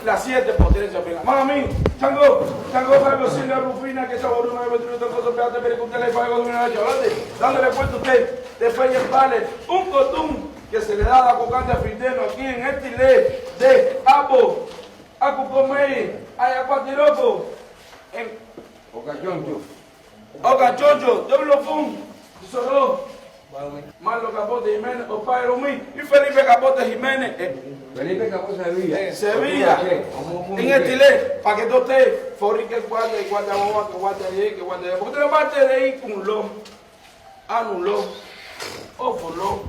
las 7 potencias. Mami, Chango, Fabio Silvia Rufina, que está por una vez de cosa, espérate, pero que usted le paga con una chocolate. Dándole cuenta usted, después ya vale un cotún que se le da a la cocante a Fideno aquí en este ile de Apo, Acucomei, Ayacuatiroco, en Ocachoncho, doble pum, Soró, Marlo Capote Jiménez, Opae Romí y Felipe Capote Jiménez. Felipe Capote Sevilla, en el Tilé, para que tú estés, Fori que guarde, y guarde boba, que guarde allí, que guarde allí. Porque usted no parte de ahí con un lo, anuló, ofurló,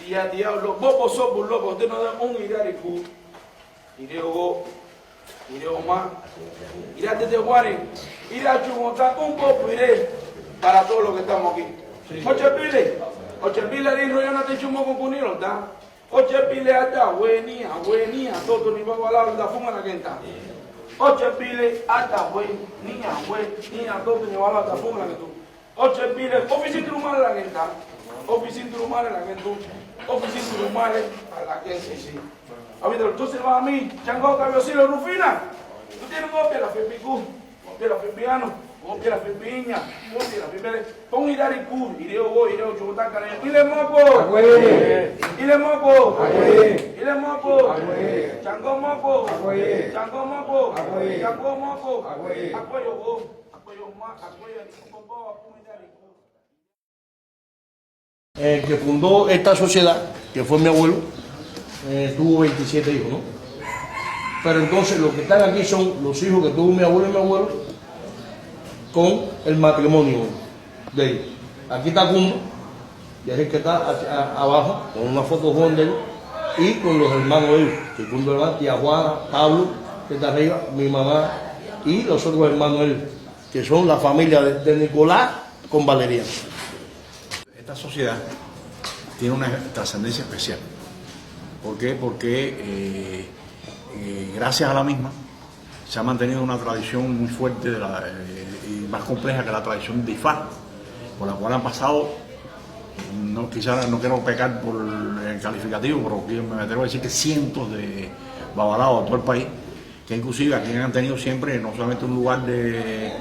y a diablo, bobo sopo loco, usted no da un iraricu, ireo, ireo más, irá desde Guarín, irá Chumotá, un poco iré para todos los que estamos aquí. Oche pile de rollo no te chumo con cunilo, ¿está? Oche pile hasta buenía, todo ni va a hablar la fuma la gente. Oche pile hasta buenía, todo ni va a hablar la fuma la gente. Oche pile, oficina trumale la gente, oficina trumale la gente, oficina trumale a la gente, sí. A ver, entonces va a mí, Chango, Cabiocilo, Rufina. Tú tienes copia de la Fepicú, copia de la Fepiano. Copia la Fepiña, copia la Fepere. Pon Iraricú, Ireo Go, Ireo Chubután, Caneo. ¡Ile moco! ¡Ile moco! ¡Ile moco! ¡Chango moco! ¡Chango moco! ¡Chango moco! ¡Acuello Go! ¡Acuello más! ¡Acuello Go! El que fundó esta sociedad, que fue mi abuelo, tuvo 27 hijos, ¿no? Pero entonces los que están aquí son los hijos que tuvo mi abuelo y mi abuelo con el matrimonio de ellos. Aquí está Cundo, y es el que está abajo, con una foto joven de él, y con los hermanos de ellos, que Cundo hermano, tía Juana, Pablo, que está arriba, mi mamá, y los otros hermanos de él, que son la familia de Nicolás con Valeriano. Esta sociedad tiene una trascendencia especial. ¿Por qué? Porque gracias a la misma se ha mantenido una tradición muy fuerte y más compleja que la tradición de Ifá, por la cual han pasado, quizás no quiero pecar por el calificativo, pero me atrevo a decir que cientos de babalaos de todo el país, que inclusive aquí han tenido siempre no solamente un lugar de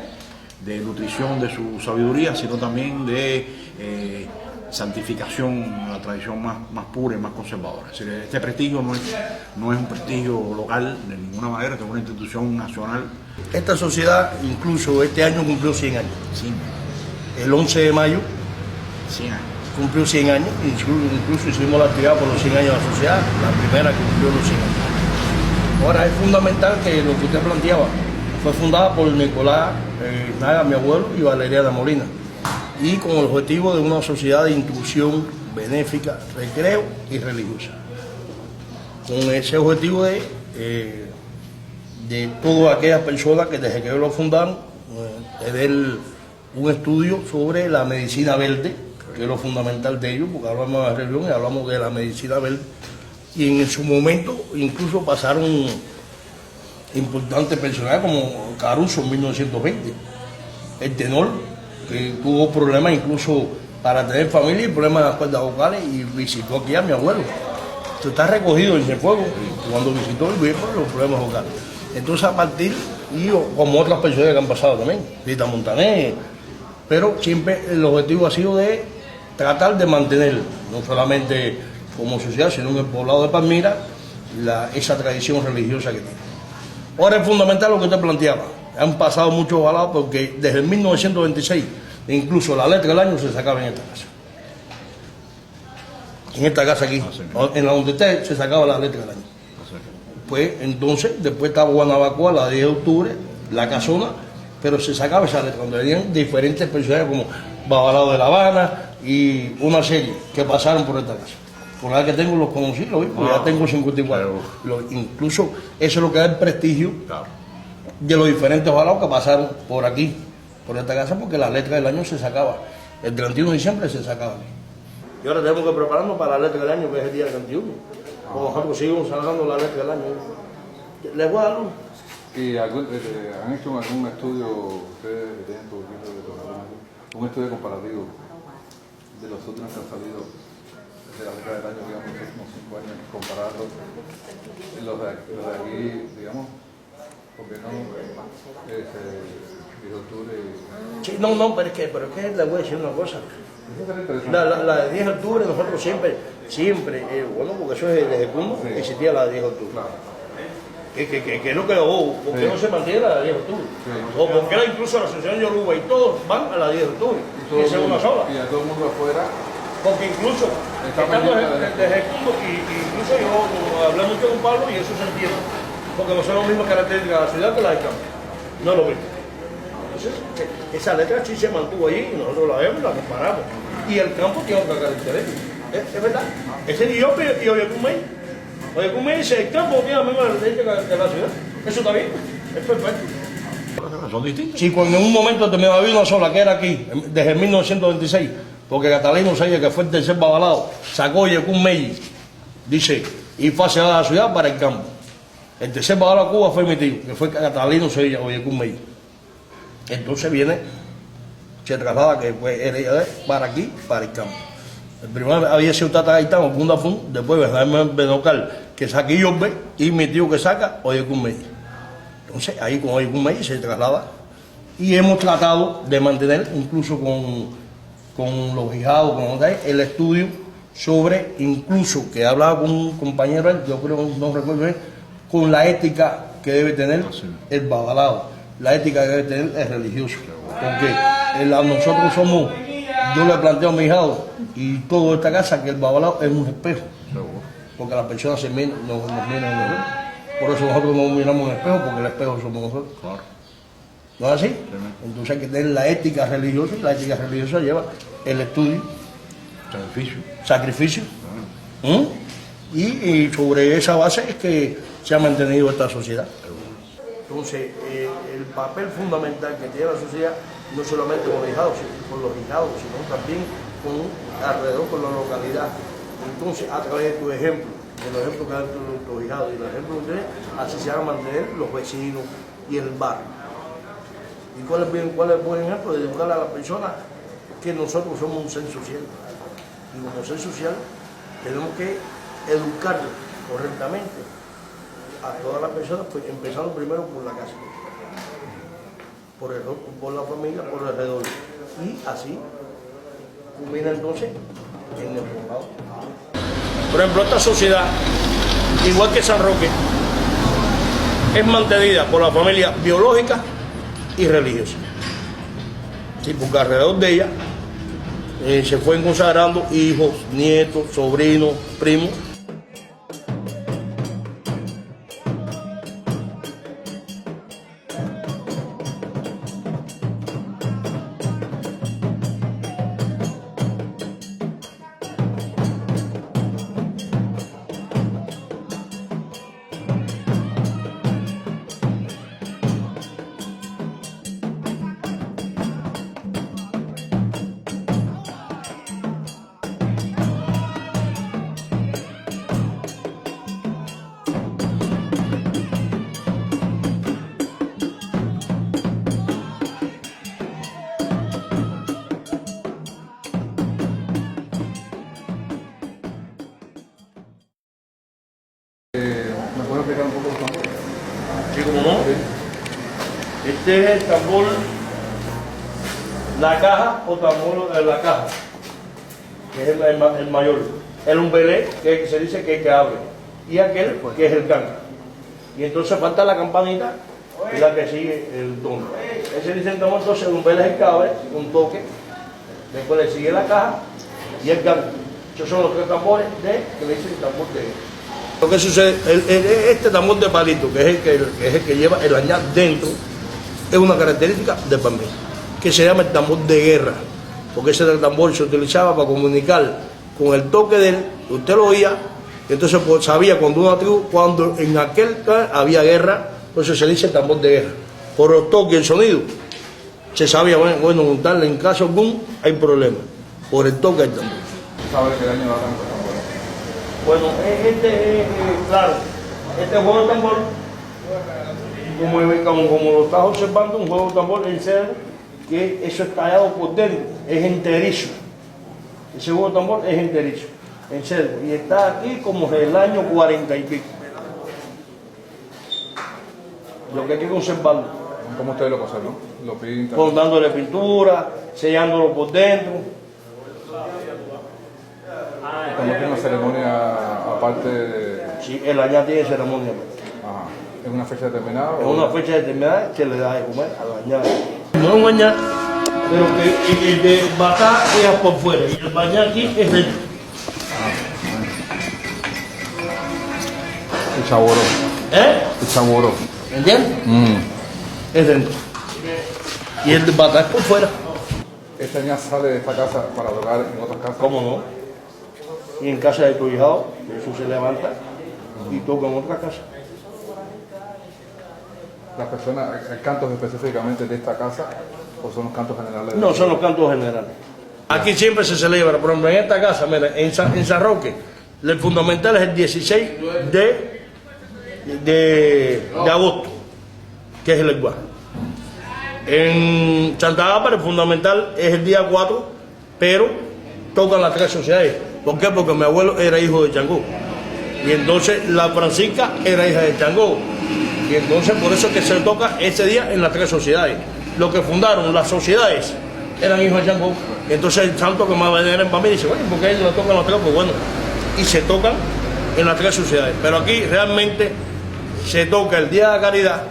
nutrición de su sabiduría, sino también de santificación a la tradición más pura y más conservadora. Es decir, este prestigio no es un prestigio local de ninguna manera, es una institución nacional. Esta sociedad incluso este año cumplió 100 años. Sí. El 11 de mayo 100 años. Cumplió 100 años, incluso hicimos la actividad por los 100 años de la sociedad, la primera que cumplió los 100 años. Ahora es fundamental que lo que usted planteaba fue fundada por Nicolás Naga, mi abuelo, y Valeriana Molina, y con el objetivo de una sociedad de instrucción benéfica, recreo y religiosa. Con ese objetivo de todas aquellas personas que desde que lo fundaron, tener un estudio sobre la medicina verde, que es lo fundamental de ellos, porque hablamos de la religión y hablamos de la medicina verde, y en su momento incluso pasaron importantes personajes como Caruso en 1920, el tenor, que tuvo problemas incluso para tener familia y problemas en las cuerdas vocales, y visitó aquí a mi abuelo. Esto está recogido en Cienfuegos, cuando visitó y vio los problemas vocales. Entonces a partir, y como otras personas que han pasado también, Rita Montaner, pero siempre el objetivo ha sido de tratar de mantener, no solamente como sociedad, sino en el poblado de Palmira, esa tradición religiosa que tiene. Ahora es fundamental lo que usted planteaba. Han pasado muchos balados porque desde el 1926, incluso la letra del año se sacaba en esta casa. En esta casa aquí, en la donde usted se sacaba la letra del año. Pues entonces, después estaba Guanabacoa, la 10 de octubre, la Casona, pero se sacaba esa letra, donde venían diferentes personajes como Babalao de La Habana y una serie que pasaron por esta casa. Por la que tengo los conocí, porque ya tengo 54. Incluso eso es lo que da el prestigio de los diferentes balaos que pasaron por aquí, por esta casa, porque la letra del año se sacaba. El 31 de diciembre se sacaba. Y ahora tenemos que prepararnos para la letra del año, que es el día 31. Por ejemplo, seguimos sacando la letra del año. ¿Les voy a dar luz? ¿Y han hecho algún estudio, ustedes que tienen todo el equipo de un estudio comparativo de los otros que han salido la década del año, digamos, los últimos 5 años, compararlos, los de aquí, digamos, porque no dijo octubre y... Sí, no, pero es que le voy a decir una cosa. La de 10 de octubre nosotros siempre, bueno, porque eso es desde cuando existía la de 10 de octubre. Claro. Que es lo que ¿por qué no se mantiene la de 10 de octubre? Sí. O porque ahora incluso la asociación Yoruba y todos van a la 10 de octubre, que es una sola. Y a todo el mundo afuera. Porque incluso, estando desde Cundo, y incluso yo hablé mucho con Pablo y eso se entiende. Porque no son las mismas características de la ciudad que la del campo. No es lo mismo. Entonces, esa letra sí se mantuvo allí y nosotros la vemos y la comparamos. Y el campo tiene otra característica. Es verdad. Ese Diope y Oyecumey. Oyecumey dice, el campo tiene la misma característica que la ciudad. Eso está bien. Es perfecto. Son distintos. Si cuando en un momento determinado había una sola que era aquí, desde 1926, porque Catalino Sella, que fue el tercer babalado, sacó Oyecumey, dice, y fue hacia la ciudad para el campo. El tercer babalado de Cuba fue mi tío, que fue Catalino Sella, Oyecumey. Entonces viene, se traslada que era para aquí, para el campo. El primero había sido Tata Gaitán, Funda Fun, después Benocal, que saca Iorbe, y mi tío que saca Oyecumey. Entonces ahí con Oyecumey se traslada. Y hemos tratado de mantener, incluso con los hijados, el estudio sobre, incluso que hablaba con un compañero, yo creo, no recuerdo bien, con la ética que debe tener el babalado. La ética que debe tener el religioso, porque nosotros somos, yo le planteo a mi hijado y toda esta casa que el babalao es un espejo, porque las personas nos miran en nosotros, por eso nosotros no miramos en el espejo, porque el espejo somos nosotros. ¿No es así? Entonces hay que tener la ética religiosa, y la ética religiosa lleva el estudio, sacrificio. Y sobre esa base es que se ha mantenido esta sociedad. Entonces, el papel fundamental que tiene la sociedad, no solamente con los hijados, sino también alrededor con la localidad. Entonces, a través de tu ejemplo, de los ejemplos que dan tus hijados y los ejemplos que tienes, así se van a mantener los vecinos y el barrio. ¿Y cuál es el buen ejemplo? De educar a la persona que nosotros somos un ser social. Y como ser social, tenemos que educar correctamente a todas las personas, pues, empezando primero por la casa, por la familia, por alrededor, y así culmina entonces en el poblado. Por ejemplo, esta sociedad, igual que San Roque, es mantenida por la familia biológica y religiosa. Sí, porque alrededor de ella se fueron consagrando hijos, nietos, sobrinos, primos. ¿Me puedes explicar un poco el tambor? Sí, como no. Este es el tambor, la caja o tambor de la caja, que es el mayor. El umbelé, que se dice que es el que abre, y aquel que es el canto. Y entonces falta la campanita, y la que sigue el tono. Ese dice el tambor, entonces el umbelé es el que abre, un toque, después le sigue la caja y el canto. Esos son los tres tambores que le dicen el tambor de... Lo que sucede, este tambor de palito, que es el que lleva el añar dentro, es una característica de Palmira, que se llama el tambor de guerra, porque ese tambor se utilizaba para comunicar con el toque de él, usted lo oía, y entonces pues, sabía cuando una tribu, cuando en aquel había guerra, entonces se dice tambor de guerra. Por el toque y el sonido, se sabía, bueno, montarle en caso algún hay problema, por el toque del tambor. ¿Sabes qué daño da tanto? Bueno, claro, este juego de tambor, como lo estás observando, un juego de tambor en serio, que eso es tallado por dentro, es enterizo. Ese juego de tambor es enterizo. en serio, y está aquí como el año 40 y pico. Lo que hay que conservarlo, ¿Cómo ustedes lo conservan? Lo pintan. dándole pintura, sellándolo por dentro. Cuando tiene una ceremonia aparte de... Sí, el año tiene ceremonia. Ajá. ¿Es una fecha determinada? En o- una fecha determinada se le da de comer a la bañada. No es bañar, pero que el de batá es por fuera y el bañar aquí es dentro. El chaboró. El chaboró. ¿Entiendes? Es dentro. Y el de batá es por fuera. Esta niña sale de esta casa para tocar en otras casas. ¿Cómo no? Y en casa de tu hijado, eso se levanta y toca en otra casa. Las personas, ¿hay cantos específicamente de esta casa o son los cantos generales? No, son los cantos generales. Aquí siempre se celebra, por ejemplo, en esta casa, mira, en San Roque, el fundamental es el 16 de agosto, que es el igual. En Santa Bárbara el fundamental es el día 4, pero tocan las tres sociedades. ¿Por qué? Porque mi abuelo era hijo de Changó. Y entonces la Francisca era hija de Changó. Y entonces por eso es que se toca ese día en las tres sociedades. Los que fundaron las sociedades eran hijos de Changó. Entonces el santo que más venera en familia dice, bueno, ¿por qué ellos lo tocan los tres? Pues bueno, y se tocan en las tres sociedades. Pero aquí realmente se toca el día de la caridad,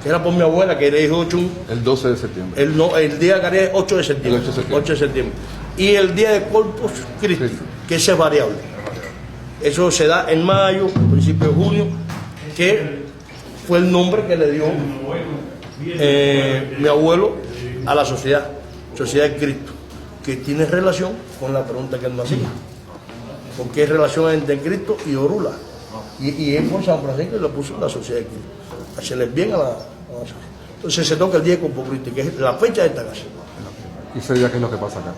que era por mi abuela, que era hijo de Chun. El 12 de septiembre. El día de caridad es 8 de septiembre. El 8 de septiembre. 8 de septiembre. Y el día de Corpus Christi, Sí. que ese es variable. Eso se da en mayo, principio de junio, que fue el nombre que le dio mi abuelo a la sociedad, Sociedad de Cristo, que tiene relación con la pregunta que él nos hacía. Porque es relación entre Cristo y Orula. Y él por San Francisco le puso la Sociedad de Cristo. Hacerles bien a la sociedad. Entonces se toca el día de Corpus Christi, que es la fecha de esta casa. ¿Y ese día qué es lo que pasa acá?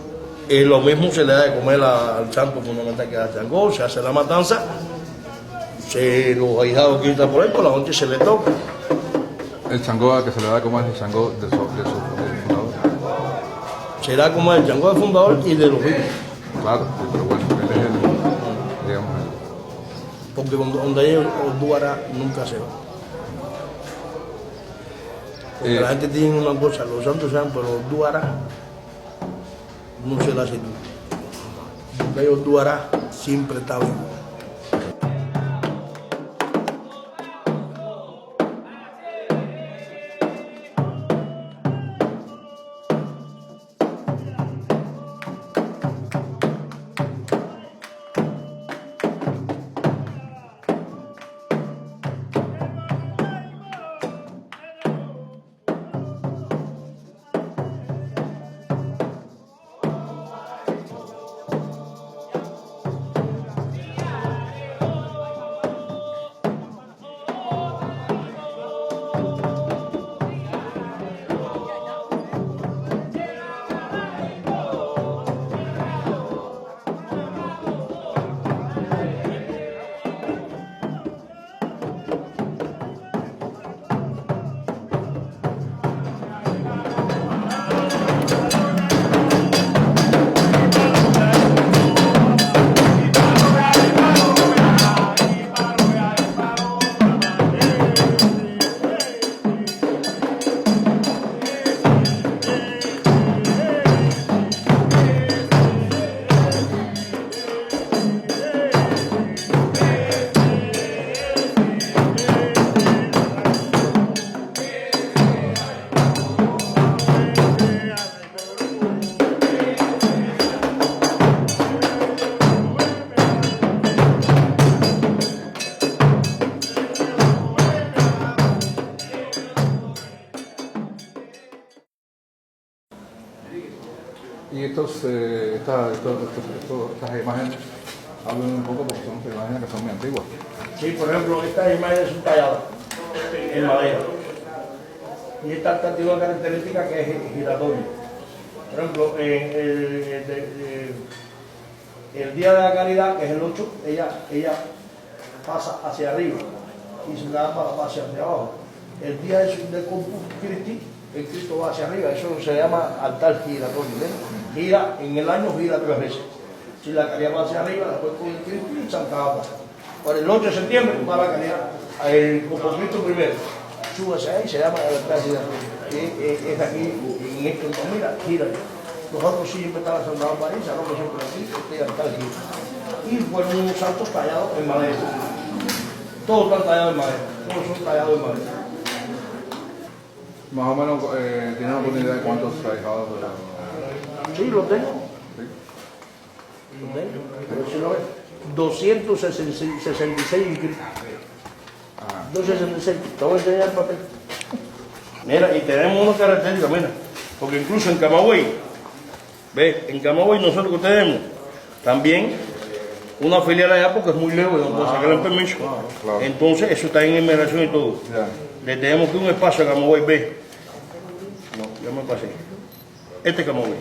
Lo mismo se le da de comer al santo fundamental que es Changó, se hace la matanza, los ahijados quitan por ahí, por la noche se le toca. El changó al que se le da como es el changó del fundador. Se da como el Changó del fundador y de los hijos. Claro, sí, pero bueno, él es el, digamos, Porque donde hay Orduara nunca se va. Porque la gente tiene una cosa, los santos sean, pero Orduara no se la hace tú. Donde hay Orduara siempre está vivo. y estas imágenes, hablan un poco porque son imágenes que son muy antiguas. Sí, por ejemplo, estas imágenes son talladas en madera. Y esta tiene una característica que es giratoria. Por ejemplo, el día de la caridad, que es el 8, ella pasa hacia arriba y se da hacia abajo. El día de Corpus Christi, el Cristo va hacia arriba, eso se llama altar giratorio. ¿Ves? Gira, en el año gira 3 veces. Si la calidad va hacia arriba, después con el tiempo y Santa Bárbara. Por el 8 de septiembre va la calidad, el compromiso primero. Súbase ahí, se llama la clase. Es aquí, en este, mira, gira. Nosotros siempre está la Santa Bárbara, no que siempre aquí, este está aquí. Y fueron unos santos tallados en madera. Todos están tallados en madera, todos son tallados en madera. Más o menos, ¿tienen oportunidad de cuántos ahijados? Sí, lo tengo. Lo tengo. Pero si no ves, 266 inscritos. 266. Te voy a enseñar el papel. Mira, y tenemos una característica, mira. Porque incluso en Camagüey, ¿ves? En Camagüey nosotros que tenemos también una filial allá porque es muy lejos y no puedo sacar el permiso. Claro. Entonces, eso está en inmigración y todo. Ya. Le tenemos que un espacio a Camagüey, ¿ves? No, ya me pasé. Este es Camagüey.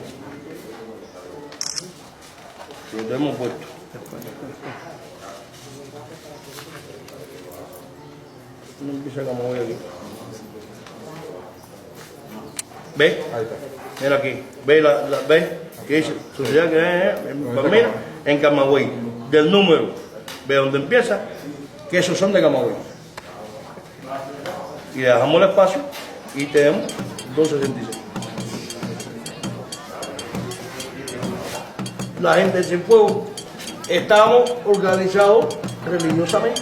Lo tenemos puesto. No empieza Camagüey aquí. ¿Ves? Ahí está. Mira aquí. ¿Ves? ¿Qué dice? Sociedad que mira, en Camagüey. Del número. ¿Ve dónde empieza? Que esos son de Camagüey. Y le dejamos el espacio y tenemos 266. La gente de Cienfuegos estamos organizados religiosamente.